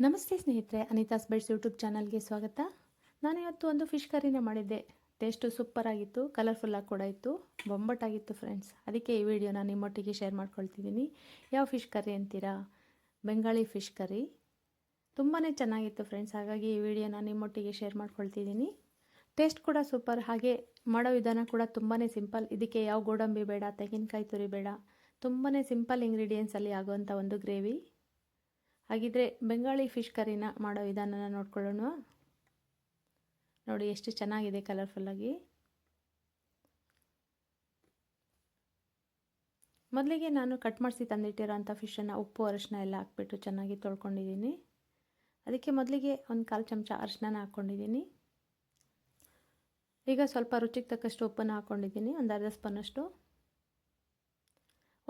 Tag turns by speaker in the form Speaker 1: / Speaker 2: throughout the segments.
Speaker 1: ನಮಸ್ತೆ ಸ್ನೇಹಿತರೆ, ಅನಿತಾಸ್ beds YouTube ಚಾನಲ್ಗೆ ಸ್ವಾಗತ. ನಾನಿವತ್ತು ಒಂದು ಫಿಶ್ ಕರಿನ ಮಾಡಿದ್ದೆ. ಟೇಸ್ಟು ಸೂಪರ್ ಆಗಿತ್ತು, ಕಲರ್ಫುಲ್ಲಾಗಿ ಕೂಡ ಇತ್ತು, ಬೊಂಬಟ್ಟಾಗಿತ್ತು ಫ್ರೆಂಡ್ಸ್. ಅದಕ್ಕೆ ಈ ವಿಡಿಯೋನ ನಿಮ್ಮೊಟ್ಟಿಗೆ ಶೇರ್ ಮಾಡ್ಕೊಳ್ತಿದ್ದೀನಿ. ಯಾವ ಫಿಶ್ ಕರಿ ಅಂತೀರಾ? ಬೆಂಗಾಳಿ ಫಿಶ್ ಕರಿ. ತುಂಬಾ ಚೆನ್ನಾಗಿತ್ತು ಫ್ರೆಂಡ್ಸ್, ಹಾಗಾಗಿ ಈ ವಿಡಿಯೋನ ನಿಮ್ಮೊಟ್ಟಿಗೆ ಶೇರ್ ಮಾಡ್ಕೊಳ್ತಿದ್ದೀನಿ. ಟೇಸ್ಟ್ ಕೂಡ ಸೂಪರ್, ಹಾಗೆ ಮಾಡೋ ವಿಧಾನ ಕೂಡ ತುಂಬಾ ಸಿಂಪಲ್. ಇದಕ್ಕೆ ಯಾವ ಗೋಡಂಬಿ ಬೇಡ, ತೆಂಗಿನಕಾಯಿ ತುರಿ ಬೇಡ, ತುಂಬಾ ಸಿಂಪಲ್ ಇಂಗ್ರೀಡಿಯೆಂಟ್ಸಲ್ಲಿ ಆಗುವಂಥ ಒಂದು ಗ್ರೇವಿ. ಹಾಗಿದ್ರೆ ಬೆಂಗಾಳಿ ಫಿಶ್ ಕರಿನ ಮಾಡೋ ವಿಧಾನನ ನೋಡ್ಕೊಳ್ಳೋಣ. ನೋಡಿ ಎಷ್ಟು ಚೆನ್ನಾಗಿದೆ ಕಲರ್ಫುಲ್ಲಾಗಿ. ಮೊದಲಿಗೆ ನಾನು ಕಟ್ ಮಾಡಿಸಿ ತಂದಿಟ್ಟಿರೋಂಥ ಫಿಶನ್ನು ಉಪ್ಪು ಅರಿಶಿನ ಎಲ್ಲ ಹಾಕ್ಬಿಟ್ಟು ಚೆನ್ನಾಗಿ ತೊಳ್ಕೊಂಡಿದ್ದೀನಿ. ಅದಕ್ಕೆ ಮೊದಲಿಗೆ ಒಂದು 1/4 ಚಮಚ ಅರಿಶಿನ ಹಾಕ್ಕೊಂಡಿದ್ದೀನಿ. ಈಗ ಸ್ವಲ್ಪ ರುಚಿಗೆ ತಕ್ಕಷ್ಟು ಉಪ್ಪನ್ನು ಹಾಕ್ಕೊಂಡಿದ್ದೀನಿ, ಒಂದು ಅರ್ಧ ಸ್ಪೂನಷ್ಟು.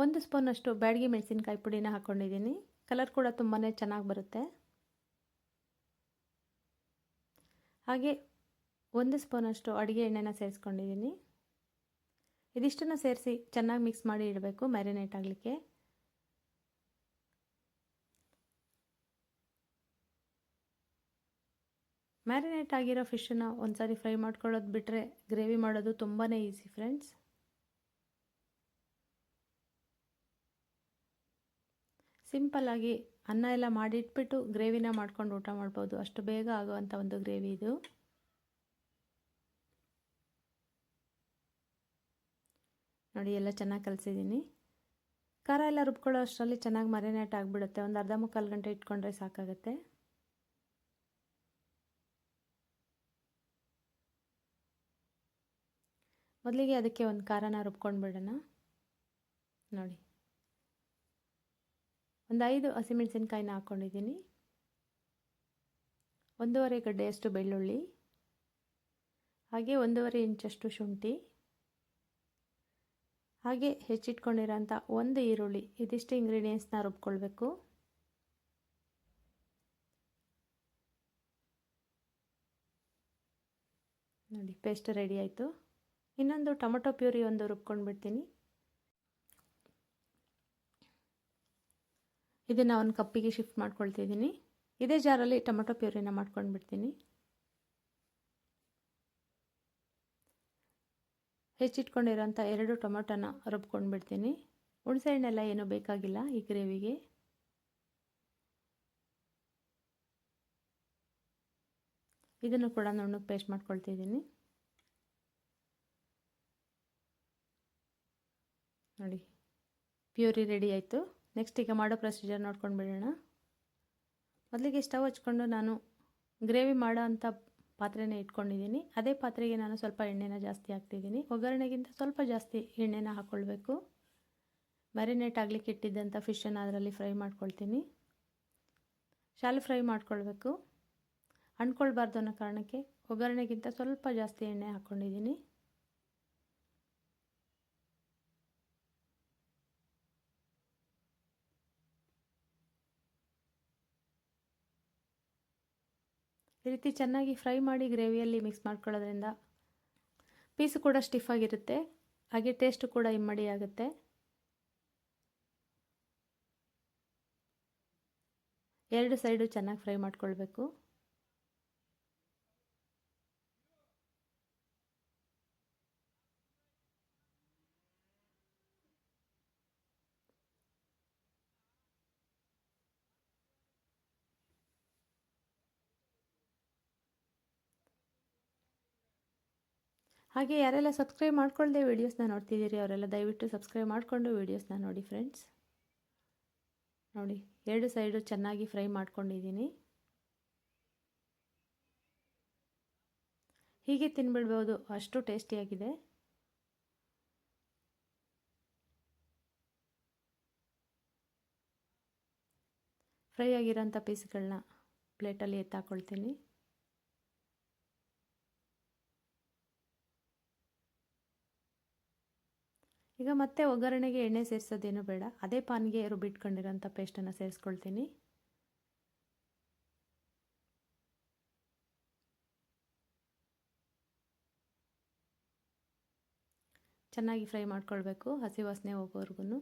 Speaker 1: 1 ಸ್ಪೂನಷ್ಟು ಬ್ಯಾಡಗಿ ಮೆಣಸಿನ್ಕಾಯಿ ಪುಡಿನ ಹಾಕ್ಕೊಂಡಿದ್ದೀನಿ. ಕಲರ್ ಕೂಡ ತುಂಬಾ ಚೆನ್ನಾಗಿ ಬರುತ್ತೆ. ಹಾಗೆ 1 ಸ್ಪೂನಷ್ಟು ಅಡುಗೆ ಎಣ್ಣೆನ ಸೇರಿಸ್ಕೊಂಡಿದ್ದೀನಿ. ಇದಿಷ್ಟನ್ನು ಸೇರಿಸಿ ಚೆನ್ನಾಗಿ ಮಿಕ್ಸ್ ಮಾಡಿ ಇಡಬೇಕು ಮ್ಯಾರಿನೇಟ್ ಆಗಲಿಕ್ಕೆ. ಮ್ಯಾರಿನೇಟ್ ಆಗಿರೋ ಫಿಶನ್ನು ಒಂದು ಸಾರಿ ಫ್ರೈ ಮಾಡ್ಕೊಳ್ಳೋದು ಬಿಟ್ಟರೆ ಗ್ರೇವಿ ಮಾಡೋದು ತುಂಬಾ ಈಸಿ ಫ್ರೆಂಡ್ಸ್. ಸಿಂಪಲ್ಲಾಗಿ ಅನ್ನ ಎಲ್ಲ ಮಾಡಿಟ್ಬಿಟ್ಟು ಗ್ರೇವಿನ ಮಾಡ್ಕೊಂಡು ಊಟ ಮಾಡ್ಬೋದು, ಅಷ್ಟು ಬೇಗ ಆಗುವಂಥ ಒಂದು ಗ್ರೇವಿ ಇದು. ನೋಡಿ ಎಲ್ಲ ಚೆನ್ನಾಗಿ ಕಲಿಸಿದ್ದೀನಿ. ಖಾರ ಎಲ್ಲ ರುಬ್ಕೊಳ್ಳೋ ಅಷ್ಟರಲ್ಲಿ ಚೆನ್ನಾಗಿ ಮ್ಯಾರಿನೇಟ್ ಆಗಿಬಿಡುತ್ತೆ. ಒಂದು ಅರ್ಧ ಮುಕ್ಕಾಲು ಗಂಟೆ ಇಟ್ಕೊಂಡ್ರೆ ಸಾಕಾಗುತ್ತೆ. ಮೊದಲಿಗೆ ಅದಕ್ಕೆ ಒಂದು ಖಾರನ ರುಬ್ಕೊಂಡು ಬಿಡೋಣ. ನೋಡಿ, ಒಂದು 5 ಹಸಿಮೆಣಸಿನ್ಕಾಯಿನ ಹಾಕ್ಕೊಂಡಿದ್ದೀನಿ. 1.5 ಗಡ್ಡೆಯಷ್ಟು ಬೆಳ್ಳುಳ್ಳಿ, ಹಾಗೆ 1.5 ಇಂಚಷ್ಟು ಶುಂಠಿ, ಹಾಗೆ ಹೆಚ್ಚಿಟ್ಕೊಂಡಿರೋಂಥ 1 ಈರುಳ್ಳಿ. ಇದಿಷ್ಟು ಇಂಗ್ರೀಡಿಯೆಂಟ್ಸ್ನ ರುಬ್ಕೊಳ್ಬೇಕು. ನೋಡಿ ಪೇಸ್ಟ್ ರೆಡಿ ಆಯಿತು. ಇನ್ನೊಂದು ಟೊಮೊಟೊ ಪ್ಯೂರಿ ಒಂದು ರುಬ್ಕೊಂಡು ಬಿಡ್ತೀನಿ. ಇದನ್ನು ಒಂದು ಕಪ್ಪಿಗೆ ಶಿಫ್ಟ್ ಮಾಡ್ಕೊಳ್ತಿದ್ದೀನಿ. ಇದೇ ಜಾರಲ್ಲಿ ಟೊಮೊಟೊ ಪ್ಯೂರಿನ ಮಾಡ್ಕೊಂಡು ಬಿಡ್ತೀನಿ. ಹೆಚ್ಚಿಟ್ಕೊಂಡಿರೋಂಥ 2 ಟೊಮೊಟೊನ ರುಬ್ಕೊಂಡು ಬಿಡ್ತೀನಿ. ಹುಣಸೆ ಹಣ್ಣೆಲ್ಲ ಏನೂ ಬೇಕಾಗಿಲ್ಲ ಈ ಗ್ರೇವಿಗೆ. ಇದನ್ನು ಕೂಡ ನುಣ್ಣಗೆ ಪೇಸ್ಟ್ ಮಾಡ್ಕೊಳ್ತಿದ್ದೀನಿ. ನೋಡಿ ಪ್ಯೂರಿ ರೆಡಿ ಆಯಿತು. ನೆಕ್ಸ್ಟ್ ಈಗ ಮಾಡೋ ಪ್ರೊಸೀಜರ್ ನೋಡ್ಕೊಂಡು ಬಿಡೋಣ. ಮೊದಲಿಗೆ ಸ್ಟವ್ ಹಚ್ಕೊಂಡು ನಾನು ಗ್ರೇವಿ ಮಾಡೋ ಅಂಥ ಪಾತ್ರೆನೇ ಇಟ್ಕೊಂಡಿದ್ದೀನಿ. ಅದೇ ಪಾತ್ರೆಗೆ ನಾನು ಸ್ವಲ್ಪ ಎಣ್ಣೆನ ಜಾಸ್ತಿ ಹಾಕ್ತಿದ್ದೀನಿ. ಒಗ್ಗರಣೆಗಿಂತ ಸ್ವಲ್ಪ ಜಾಸ್ತಿ ಎಣ್ಣೆನ ಹಾಕ್ಕೊಳ್ಬೇಕು. ಮ್ಯಾರಿನೇಟ್ ಆಗಲಿಕ್ಕೆ ಇಟ್ಟಿದ್ದಂಥ ಫಿಶನ್ನು ಅದರಲ್ಲಿ ಫ್ರೈ ಮಾಡ್ಕೊಳ್ತೀನಿ. ಶಾಲು ಫ್ರೈ ಮಾಡ್ಕೊಳ್ಬೇಕು, ಅಂಟ್ಕೊಳ್ಬಾರ್ದು ಅನ್ನೋ ಕಾರಣಕ್ಕೆ ಒಗ್ಗರಣೆಗಿಂತ ಸ್ವಲ್ಪ ಜಾಸ್ತಿ ಎಣ್ಣೆ ಹಾಕ್ಕೊಂಡಿದ್ದೀನಿ. ಈ ರೀತಿ ಚೆನ್ನಾಗಿ ಫ್ರೈ ಮಾಡಿ ಗ್ರೇವಿಯಲ್ಲಿ ಮಿಕ್ಸ್ ಮಾಡ್ಕೊಳ್ಳೋದ್ರಿಂದ ಪೀಸು ಕೂಡ ಸ್ಟಿಫ್ ಆಗಿರುತ್ತೆ, ಹಾಗೆ ಟೇಸ್ಟು ಕೂಡ ಇಮ್ಮಡಿ ಆಗುತ್ತೆ. ಎರಡು ಸೈಡು ಚೆನ್ನಾಗಿ ಫ್ರೈ ಮಾಡ್ಕೊಳ್ಬೇಕು. ಹಾಗೆ ಯಾರೆಲ್ಲ ಸಬ್ಸ್ಕ್ರೈಬ್ ಮಾಡ್ಕೊಳ್ಳದೆ ವೀಡಿಯೋಸ್ನ ನೋಡ್ತಿದ್ದೀರಿ ಅವರೆಲ್ಲ ದಯವಿಟ್ಟು ಸಬ್ಸ್ಕ್ರೈಬ್ ಮಾಡಿಕೊಂಡು ವೀಡಿಯೋಸ್ನ ನೋಡಿ ಫ್ರೆಂಡ್ಸ್. ನೋಡಿ 2 ಸೈಡು ಚೆನ್ನಾಗಿ ಫ್ರೈ ಮಾಡ್ಕೊಂಡಿದ್ದೀನಿ. ಹೀಗೆ ತಿನ್ಬಿಡ್ಬೋದು, ಅಷ್ಟು ಟೇಸ್ಟಿಯಾಗಿದೆ. ಫ್ರೈ ಆಗಿರೋಂಥ ಪೀಸ್ಗಳನ್ನ ಪ್ಲೇಟಲ್ಲಿ ಎತ್ತಾಕೊಳ್ತೀನಿ. ಈಗ ಮತ್ತೆ ಒಗ್ಗರಣೆಗೆ ಎಣ್ಣೆ ಸೇರಿಸೋದೇನು ಬೇಡ, ಅದೇ ಪಾನ್ಗೆ ರುಬ್ಬಿಟ್ಕೊಂಡಿರೋಂಥ ಪೇಸ್ಟನ್ನು ಸೇರಿಸ್ಕೊಳ್ತೀನಿ. ಚೆನ್ನಾಗಿ ಫ್ರೈ ಮಾಡ್ಕೊಳ್ಬೇಕು, ಹಸಿ ವಾಸನೆ ಹೋಗೋವರೆಗೂ.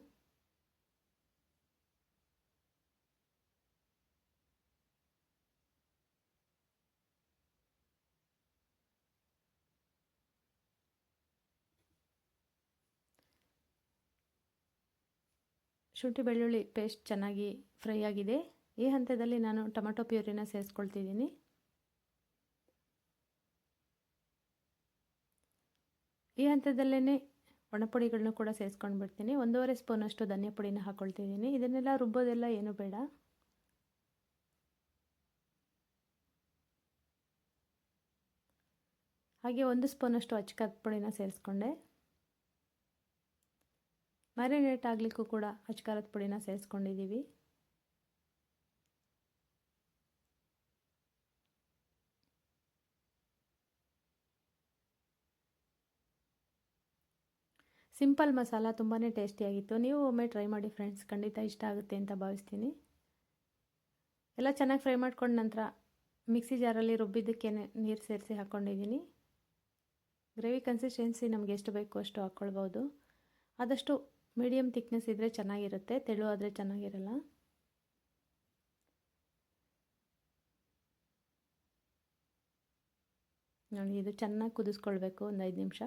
Speaker 1: ಶುಂಠಿ ಬೆಳ್ಳುಳ್ಳಿ ಪೇಸ್ಟ್ ಚೆನ್ನಾಗಿ ಫ್ರೈ ಆಗಿದೆ. ಈ ಹಂತದಲ್ಲಿ ನಾನು ಟೊಮೆಟೊ ಪ್ಯೂರಿನ ಸೇರಿಸ್ಕೊಳ್ತಿದ್ದೀನಿ. ಈ ಹಂತದಲ್ಲೇ ಒಣಪುಡಿಗಳನ್ನೂ ಕೂಡ ಸೇರಿಸ್ಕೊಂಡು ಬಿಡ್ತೀನಿ. 1.5 ಸ್ಪೂನಷ್ಟು ಧನಿಯಾ ಪುಡಿನ ಹಾಕ್ಕೊಳ್ತಿದ್ದೀನಿ. ಇದನ್ನೆಲ್ಲ ರುಬ್ಬೋದೆಲ್ಲ ಏನೂ ಬೇಡ. ಹಾಗೆ 1 ಸ್ಪೂನಷ್ಟು ಅಚ್ಚ ಪುಡಿನ ಸೇರಿಸ್ಕೊಂಡೆ. ಮ್ಯಾರಿನೇಟ್ ಆಗಲಿಕ್ಕೂ ಕೂಡ ಅಚ್ಚ ಪುಡಿನ ಸೇರಿಸ್ಕೊಂಡಿದ್ದೀವಿ. ಸಿಂಪಲ್ ಮಸಾಲ ತುಂಬಾ ಟೇಸ್ಟಿಯಾಗಿತ್ತು. ನೀವು ಒಮ್ಮೆ ಟ್ರೈ ಮಾಡಿ ಫ್ರೆಂಡ್ಸ್, ಖಂಡಿತ ಇಷ್ಟ ಆಗುತ್ತೆ ಅಂತ ಭಾವಿಸ್ತೀನಿ. ಎಲ್ಲ ಚೆನ್ನಾಗಿ ಫ್ರೈ ಮಾಡ್ಕೊಂಡ ನಂತರ ಮಿಕ್ಸಿ ಜಾರಲ್ಲಿ ರುಬ್ಬಿದ್ದಕ್ಕೆ ನೀರು ಸೇರಿಸಿ ಹಾಕ್ಕೊಂಡಿದ್ದೀನಿ. ಗ್ರೇವಿ ಕನ್ಸಿಸ್ಟೆನ್ಸಿ ನಮಗೆ ಎಷ್ಟು ಬೇಕೋ ಅಷ್ಟು ಹಾಕ್ಕೊಳ್ಬೋದು. ಆದಷ್ಟು ಮೀಡಿಯಮ್ ಥಿಕ್ನೆಸ್ ಇದ್ದರೆ ಚೆನ್ನಾಗಿರುತ್ತೆ, ತೆಳು ಆದರೆ ಚೆನ್ನಾಗಿರಲ್ಲ. ನೋಡಿ, ಇದು ಚೆನ್ನಾಗಿ ಕುದಿಸ್ಕೊಳ್ಬೇಕು ಒಂದು 5 ನಿಮಿಷ.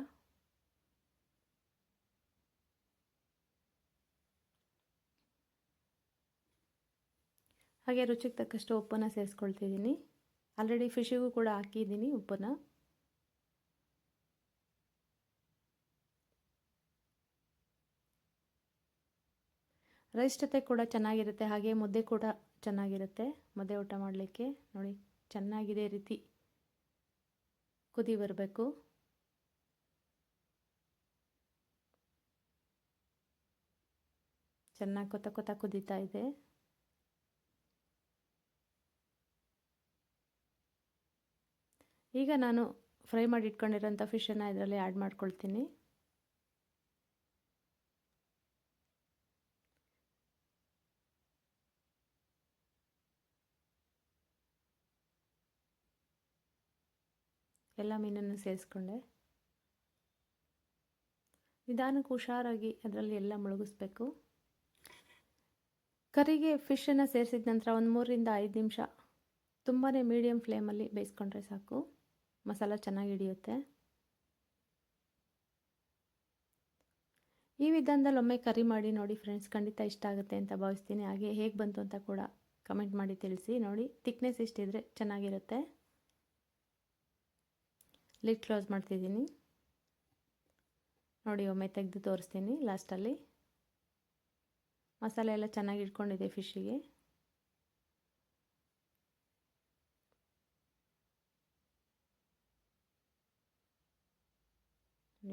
Speaker 1: ಹಾಗೆ ರುಚಿಗೆ ತಕ್ಕಷ್ಟು ಉಪ್ಪನ್ನು ಸೇರಿಸ್ಕೊಳ್ತಿದ್ದೀನಿ. ಆಲ್ರೆಡಿ ಫಿಶಿಗೂ ಕೂಡ ಹಾಕಿದ್ದೀನಿ ಉಪ್ಪನ್ನು. ರೈಸ್ ಜೊತೆ ಕೂಡ ಚೆನ್ನಾಗಿರುತ್ತೆ, ಹಾಗೆ ಮುದ್ದೆ ಕೂಡ ಚೆನ್ನಾಗಿರುತ್ತೆ. ಮುದ್ದೆ ಊಟ ಮಾಡಲಿಕ್ಕೆ ನೋಡಿ, ಚೆನ್ನಾಗಿದೆ ರೀತಿ ಕುದಿ ಬರಬೇಕು. ಚೆನ್ನಾಗಿ ಕೊತ ಕುದೀತಾ ಇದೆ. ಈಗ ನಾನು ಫ್ರೈ ಮಾಡಿ ಇಟ್ಕೊಂಡಿರೋಂಥ ಫಿಶನ್ನು ಇದರಲ್ಲಿ ಆ್ಯಡ್ ಮಾಡ್ಕೊಳ್ತೀನಿ. ಎಲ್ಲ ಮೀನನ್ನು ಸೇರಿಸ್ಕೊಂಡೆ. ನಿಧಾನಕ್ಕೆ ಹುಷಾರಾಗಿ ಅದರಲ್ಲಿ ಎಲ್ಲ ಮುಳುಗಿಸ್ಬೇಕು. ಕರಿಗೆ ಫಿಶನ್ನು ಸೇರಿಸಿದ ನಂತರ ಒಂದು 3 ರಿಂದ 5 ನಿಮಿಷ ತುಂಬಾ ಮೀಡಿಯಮ್ ಫ್ಲೇಮಲ್ಲಿ ಬೇಯಿಸ್ಕೊಂಡ್ರೆ ಸಾಕು. ಮಸಾಲ ಚೆನ್ನಾಗಿ ಹಿಡಿಯುತ್ತೆ. ಈ ವಿಧಾನದಲ್ಲಿ ಒಮ್ಮೆ ಕರಿ ಮಾಡಿ ನೋಡಿ ಫ್ರೆಂಡ್ಸ್, ಖಂಡಿತ ಇಷ್ಟ ಆಗುತ್ತೆ ಅಂತ ಭಾವಿಸ್ತೀನಿ. ಹಾಗೆ ಹೇಗೆ ಬಂತು ಅಂತ ಕೂಡ ಕಮೆಂಟ್ ಮಾಡಿ ತಿಳಿಸಿ. ನೋಡಿ, ಥಿಕ್ನೆಸ್ ಇಷ್ಟಿದ್ರೆ ಚೆನ್ನಾಗಿರುತ್ತೆ. ಲಿಡ್ ಕ್ಲೋಸ್ ಮಾಡ್ತಿದ್ದೀನಿ. ನೋಡಿ, ಒಮ್ಮೆ ತೆಗೆದು ತೋರಿಸ್ತೀನಿ. ಲಾಸ್ಟಲ್ಲಿ ಮಸಾಲೆ ಎಲ್ಲ ಚೆನ್ನಾಗಿ ಇಟ್ಕೊಂಡಿದೆ ಫಿಶ್ಶಿಗೆ.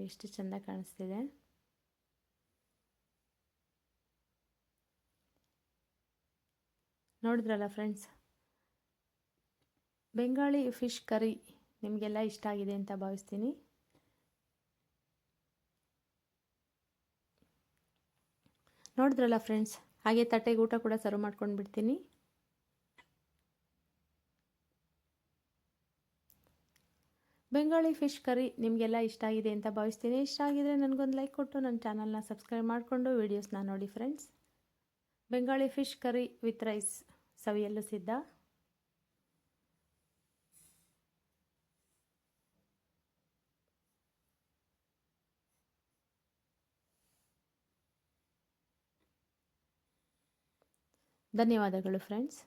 Speaker 1: ಎಷ್ಟು ಚೆಂದ ಕಾಣಿಸ್ತಿದೆ. ನೋಡಿದ್ರಲ್ಲ ಫ್ರೆಂಡ್ಸ್, ಬೆಂಗಾಳಿ ಫಿಶ್ ಕರಿ ನಿಮಗೆಲ್ಲ ಇಷ್ಟ ಆಗಿದೆ ಅಂತ ಭಾವಿಸ್ತೀನಿ. ನೋಡಿದ್ರಲ್ಲ ಫ್ರೆಂಡ್ಸ್, ಹಾಗೆ ತಟ್ಟೆಗೆ ಊಟ ಕೂಡ ಸರ್ವ್ ಮಾಡ್ಕೊಂಡು ಬಿಡ್ತೀನಿ. ಬೆಂಗಾಳಿ ಫಿಶ್ ಕರಿ ನಿಮಗೆಲ್ಲ ಇಷ್ಟ ಆಗಿದೆ ಅಂತ ಭಾವಿಸ್ತೀನಿ. ಇಷ್ಟ ಆಗಿದರೆ ನನಗೊಂದು ಲೈಕ್ ಕೊಟ್ಟು ನನ್ನ ಚಾನಲ್ನ ಸಬ್ಸ್ಕ್ರೈಬ್ ಮಾಡಿಕೊಂಡು ವೀಡಿಯೋಸ್ನ ನೋಡಿ friends. Bengali fish curry with rice ಸವಿಯಲು ಸಿದ್ಧ. ಧನ್ಯವಾದಗಳು ಫ್ರೆಂಡ್ಸ್.